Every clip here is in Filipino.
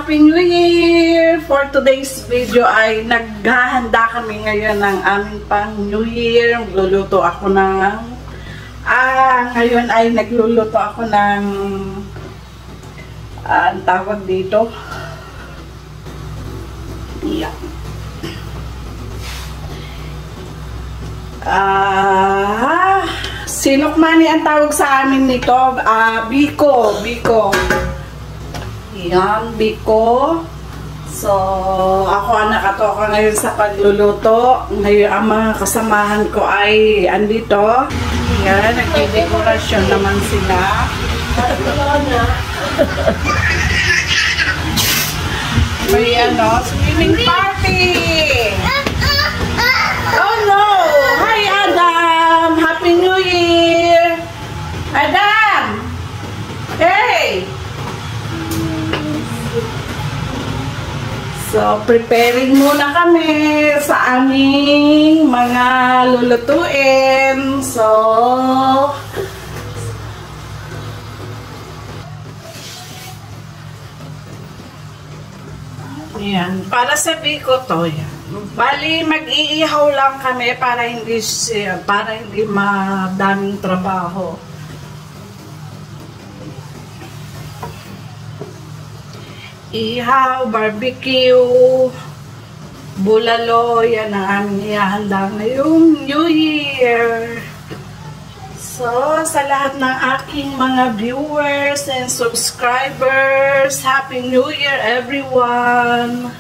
Happy New Year! For today's video ay naghahanda kami ngayon ng aming pang New Year. Magluluto ako ng ngayon ay nagluluto ako ng ang tawag dito. Yeah. Sinukmani ang tawag sa amin nito. Biko. Yan, biko. So, ako ang nakatoka ngayon sa pagluluto. Ngayon, ang mga kasamahan ko ay andito. Yan, nagdedekorasyon naman sila. May swimming party! Oh no! Hi Adam! Happy New Year! Adam! Hey! So, preparing muna kami sa aming mga lulutuin. So, yan. Para sa biko to, yan. Bali, mag-iihaw lang kami para hindi madaming trabaho. Ihaw, barbecue, bulalo, yan ang aming ihahanda ngayong New Year. So, sa lahat ng aking mga viewers and subscribers, Happy New Year everyone!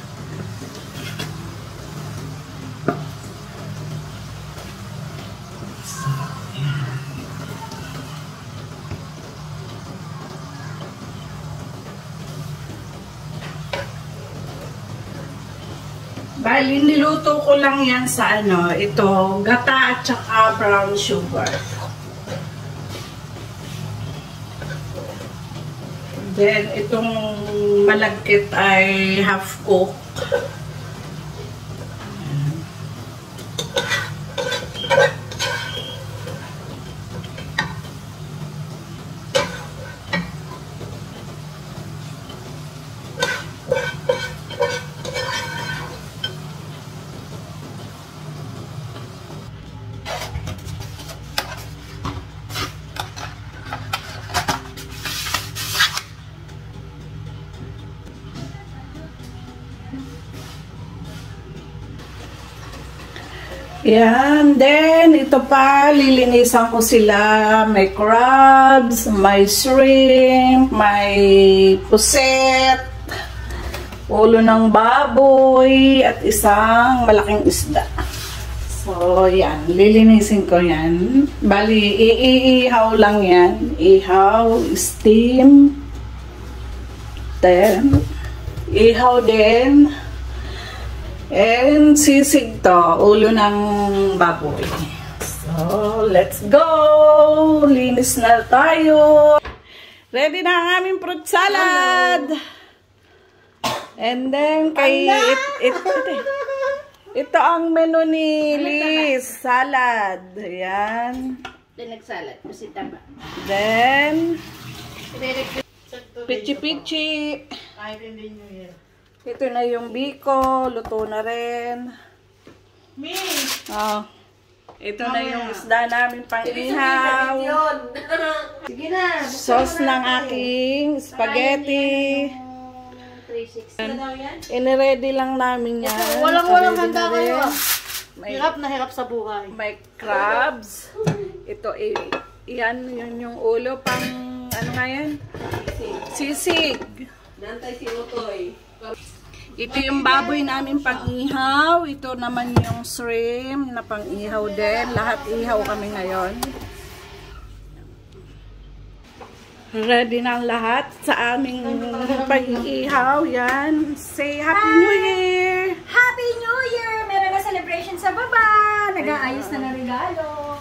Bali, niluto ko lang yan sa ito, gata at saka brown sugar. Then, itong malagkit ay half cook. Yan, then ito pa, lilinisan ko sila. May crabs, may shrimp, may puset, ulo ng baboy, at isang malaking isda. So, yan, lilinisin ko yan. Bali, iihaw lang yan. Ihaw, steam, then, ihaw din. And sisig to, ulo ng baboy. So, let's go! Linis na tayo. Ready na ang aming fruit salad. And then, ito ang menu ni Liz. Salad. Ayan. Nagsalad. Kasi tama. Then, pichi-pichi. Ito na yung biko, luto na rin. Oh. Ito na yung isda namin pang-ihaw. Sige na. Sauce ng aking spaghetti. Iniready lang namin yan. Walang handa kayo. Hirap na hirap sa buhay. May crabs. Ito, yan yung ulo pang, ano nga yan? Sisig. Nantay si Utoy. Ito yung baboy namin pang-ihaw. Ito naman yung shrimp na pang-ihaw din. Lahat ihaw kami ngayon. Ready na ang lahat sa aming pang-ihaw. Yan. Say Happy New Year! Happy New Year! Meron na celebration sa baba. Nag-aayos na ng regalo.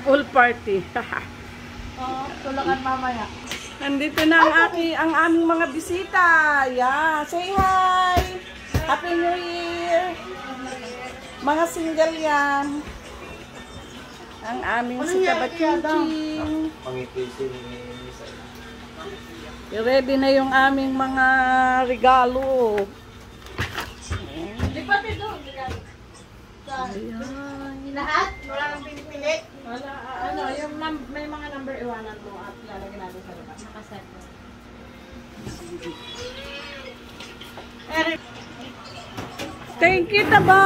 All party. Tulakan mamaya. Nandito na ang aming mga bisita. Yeah, say hi. Happy New Year. Mga single yan. Ang aming si Tabachuching. I-ready na yung aming mga regalo. Di pati doon. Lahat? Wala nang pinipili? Wala. May mga number iwanan mo at lalagyan natin sa labas. Nakaset mo. Thank you, Taba!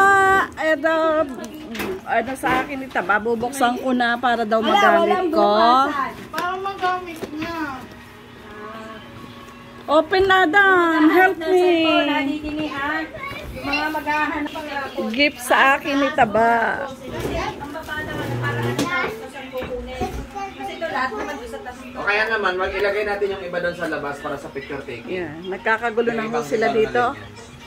Ano sa akin ni Taba, bubuksan ko na para daw magamit ko. Para magamit niya. Open na Dan! Help me! Mga maghahanap ang rapor. Gift sa akin ni Taba. Ang baba naman, parang ano na siyang kukunin. Kasi ito lahat naman doon sa tabi. O kaya naman, mag-ilagay natin yung iba doon sa labas para sa picture taking. Yeah, nagkakagulo Yung na ibang ho sila regalo dito. na ganyan.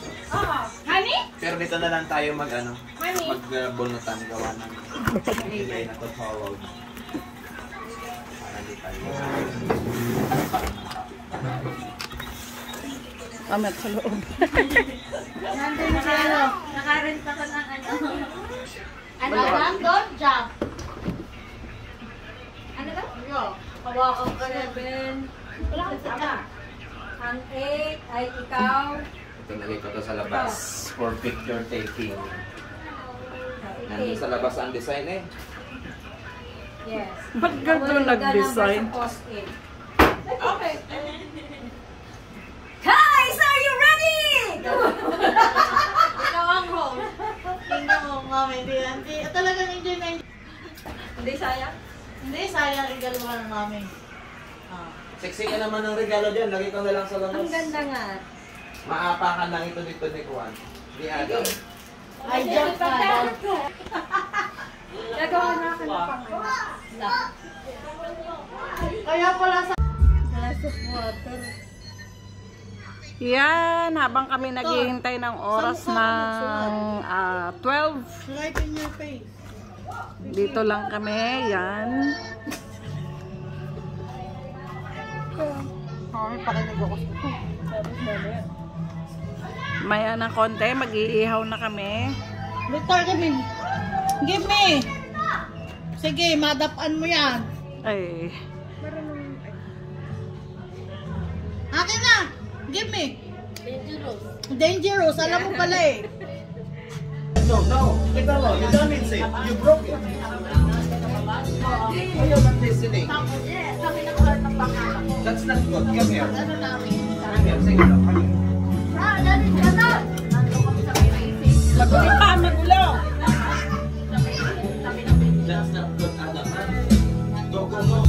Honey? Pero dito na lang tayo mag-bunutan gawa ng ilagay na to sa road. Para di tayo. Amat sa loob. Nandun siya. Nakarent pa ka ng ano. Ano lang doon? Job. Ano ba? Yo. Hawakan ka na. Wala kang saka. Ang 8 ay ikaw. Ito nalagay ko to sa labas for picture taking. Nandun sa labas ang design eh. Yes. Ba't ganito nag-design? Okay. Guys, are you ready? Ikaw ang host. Tingnan mo, mami. Hindi. Talagang enjoy na enjoy. Hindi sayang? Hindi, sayang regalo ka ng mami. Sexy ka naman ng regalo dyan. Lagay ko na lang sa labas. Ang ganda nga. Maapakan lang ito dito ni Juan. Di Adam. Ay, joke ka. Gagawa na ako ng pangalan. Kaya pala sa glass of water. Yan, habang kami naghihintay ng oras ng 12. Right in your face. Dito lang kami, yan. Mami, pakinig ako sa ito. Maya ng konti, mag-iihaw na kami. Victor, give me. Sige, madapan mo yan. Ay, Akin na. Give me. Dangerous. Alam mo pala eh. No, kita mo. You done it, Sid. You broke it. Ayaw ng listening. That's not good. Come here. Come here. Sige lang. Come here. magulo pa, magulo! That's not good, Adam. Go, go, go.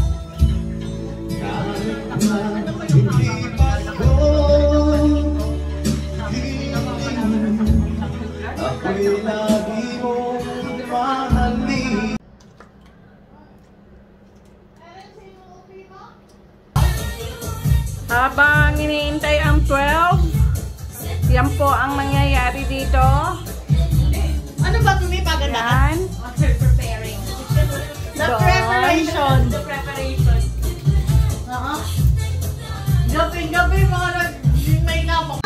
Ako'y lagi mong mahalin. Habang iniintay ang 12, yan po ang nangyayari dito. Ano ba ito may pagandahan? Yan. Preparing. The preparation. The preparation. Gabi mga may napak.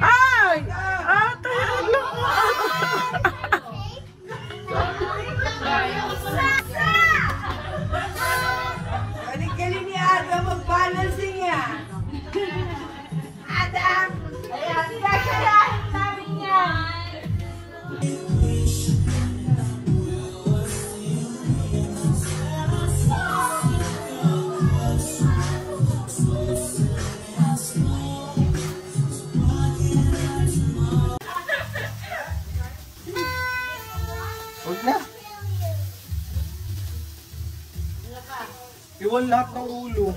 Ay! Tayo lang. Galing ni Adam mag-balancing niya. Adam! Ayan, kakayahin namin yan. Huwag na. Iwan lahat ng ulo.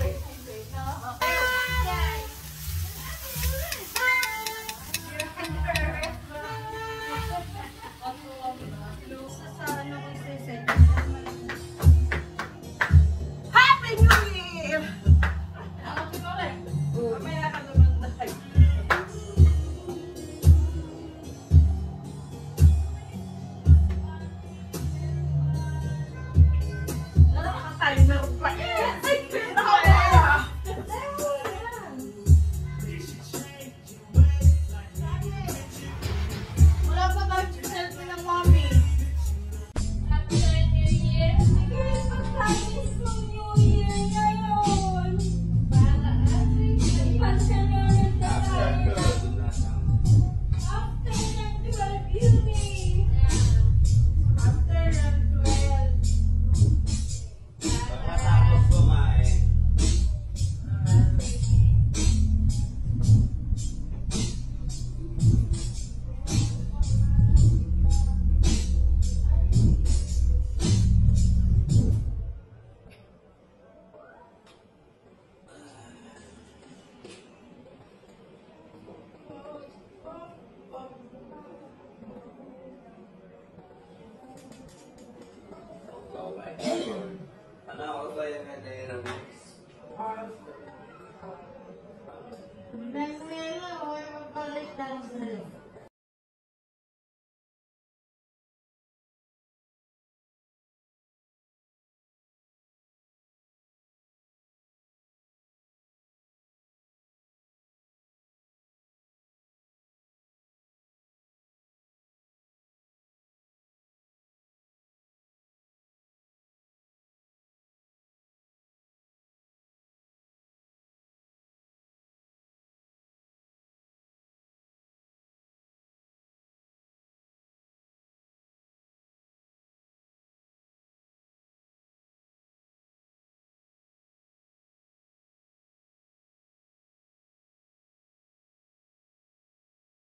Happy New Year! Mamaya ka naman tayo. Tayo na Mm.